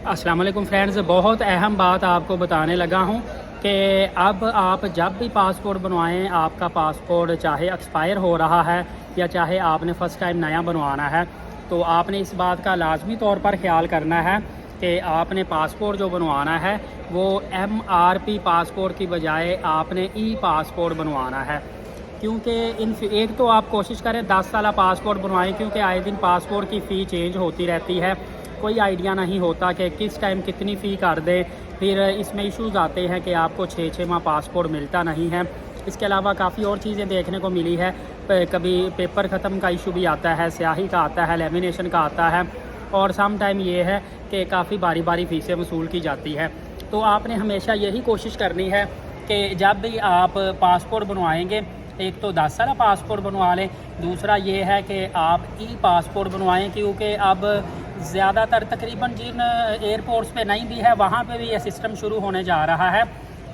अस्सलाम वालेकुम फ्रेंड्स, बहुत अहम बात आपको बताने लगा हूँ कि अब आप जब भी पासपोर्ट बनवाएं, आपका पासपोर्ट चाहे एक्सपायर हो रहा है या चाहे आपने फ़र्स्ट टाइम नया बनवाना है, तो आपने इस बात का लाजमी तौर पर ख्याल करना है कि आपने पासपोर्ट जो बनवाना है वो MRP पासपोर्ट की बजाय आपने ई पासपोर्ट बनवाना है। क्योंकि एक तो आप कोशिश करें 10 साल पासपोर्ट बनवाएं, क्योंकि आए दिन पासपोर्ट की फ़ी चेंज होती रहती है, कोई आइडिया नहीं होता कि किस टाइम कितनी फ़ी कर दे। फिर इसमें इश्यूज़ आते हैं कि आपको 6 माह पासपोर्ट मिलता नहीं है। इसके अलावा काफ़ी और चीज़ें देखने को मिली है, कभी पेपर ख़त्म का इशू भी आता है, स्याही का आता है, लेमिनेशन का आता है, और सम टाइम ये है कि काफ़ी बारी बारी फ़ीसें वसूल की जाती है। तो आपने हमेशा यही कोशिश करनी है कि जब भी आप पासपोर्ट बनवाएंगे, एक तो 10 साल पासपोर्ट बनवा लें, दूसरा ये है कि आप ई पासपोर्ट बनवाएं, क्योंकि अब ज़्यादातर तकरीबन जिन एयरपोर्ट्स पे नहीं भी है वहाँ पे भी ये सिस्टम शुरू होने जा रहा है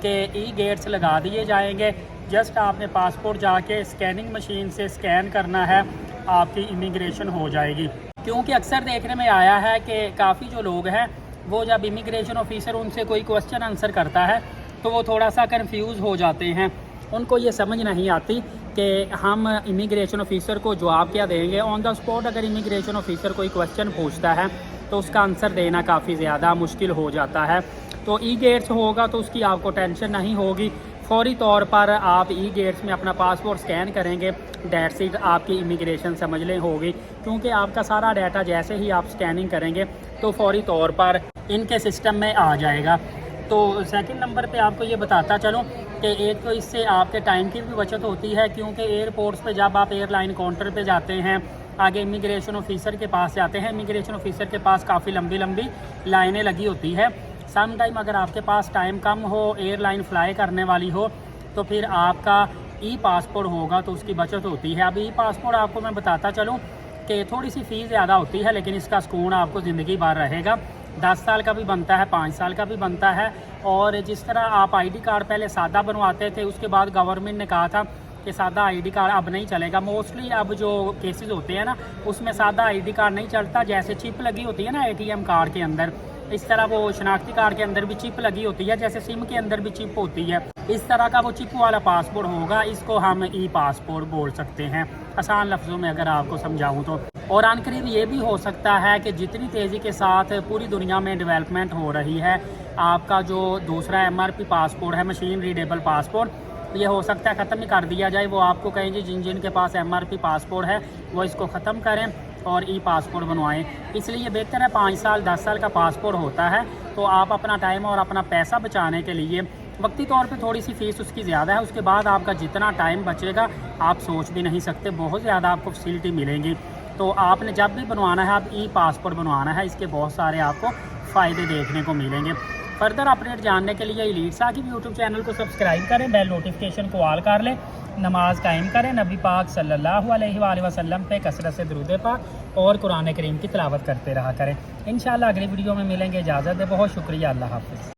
कि ई गेट्स लगा दिए जाएंगे। जस्ट आपने पासपोर्ट जाके स्कैनिंग मशीन से स्कैन करना है, आपकी इमिग्रेशन हो जाएगी। क्योंकि अक्सर देखने में आया है कि काफ़ी जो लोग हैं वो जब इमिग्रेशन ऑफिसर उनसे कोई क्वेश्चन आंसर करता है तो वो थोड़ा सा कंफ्यूज हो जाते हैं। उनको ये समझ नहीं आती कि हम इमिग्रेशन ऑफिसर को जवाब क्या देंगे। ऑन द स्पॉट अगर इमिग्रेशन ऑफिसर कोई क्वेश्चन पूछता है तो उसका आंसर देना काफ़ी ज़्यादा मुश्किल हो जाता है। तो ई गेट्स होगा तो उसकी आपको टेंशन नहीं होगी। फौरी तौर पर आप ई गेट्स में अपना पासपोर्ट स्कैन करेंगे, डेट्स सीट आपकी इमिग्रेशन समझ लें होगी, क्योंकि आपका सारा डाटा जैसे ही आप स्कैनिंग करेंगे तो फौरी तौर पर इनके सिस्टम में आ जाएगा। तो सेकंड नंबर पे आपको ये बताता चलूँ कि एक तो इससे आपके टाइम की भी बचत होती है, क्योंकि एयरपोर्ट्स पे जब आप एयरलाइन काउंटर पे जाते हैं, आगे इमिग्रेशन ऑफिसर के पास जाते हैं, इमिग्रेशन ऑफिसर के पास काफ़ी लंबी लंबी लाइनें लगी होती है। सम टाइम अगर आपके पास टाइम कम हो, एयरलाइन फ्लाई करने वाली हो, तो फिर आपका ई पासपोर्ट होगा तो उसकी बचत होती है। अब ई पासपोर्ट आपको मैं बताता चलूँ कि थोड़ी सी फ़ीस ज़्यादा होती है, लेकिन इसका सुकून आपको ज़िंदगी भर रहेगा। 10 साल का भी बनता है, 5 साल का भी बनता है। और जिस तरह आप आईडी कार्ड पहले सादा बनवाते थे, उसके बाद गवर्नमेंट ने कहा था कि सादा आईडी कार्ड अब नहीं चलेगा। मोस्टली अब जो केसेस होते हैं ना, उसमें सादा आईडी कार्ड नहीं चलता। जैसे चिप लगी होती है ना ATM कार्ड के अंदर, इस तरह वो शनाख्ती कार्ड के अंदर भी चिप लगी होती है, जैसे सिम के अंदर भी चिप होती है। इस तरह का वो चिप वाला पासपोर्ट होगा, इसको हम ई पासपोर्ट बोल सकते हैं, आसान लफ्ज़ों में अगर आपको समझाऊँ तो। और अनकरीब ये भी हो सकता है कि जितनी तेज़ी के साथ पूरी दुनिया में डेवलपमेंट हो रही है, आपका जो दूसरा MRP पासपोर्ट है, मशीन रीडेबल पासपोर्ट, ये हो सकता है ख़त्म ही कर दिया जाए। वो आपको कहें जी जिन के पास MRP पासपोर्ट है वो इसको ख़त्म करें और ई पासपोर्ट बनवाएं। इसलिए बेहतर है 5 साल 10 साल का पासपोर्ट होता है, तो आप अपना टाइम और अपना पैसा बचाने के लिए, वक्ती तौर पे थोड़ी सी फ़ीस उसकी ज़्यादा है, उसके बाद आपका जितना टाइम बचेगा आप सोच भी नहीं सकते, बहुत ज़्यादा आपको फैसिलिटी मिलेंगी। तो आपने जब भी बनवाना है, आप ई पासपोर्ट बनवाना है, इसके बहुत सारे आपको फ़ायदे देखने को मिलेंगे। फर्दर अपडेट जानने के लिए एलीट साकिब यूट्यूब चैनल को सब्सक्राइब करें, बेल नोटिफिकेशन को ऑल कर लें, नमाज कायम करें, नबी पाक सल्लल्लाहु अलैहि वसल्लम पे कसरत से दुरूद पाक और कुरान करीम की तिलावत करते रहा करें। इंशाअल्लाह अगली वीडियो में मिलेंगे। इजाज़त दे, बहुत शुक्रिया, अल्लाह हाफ़िज़।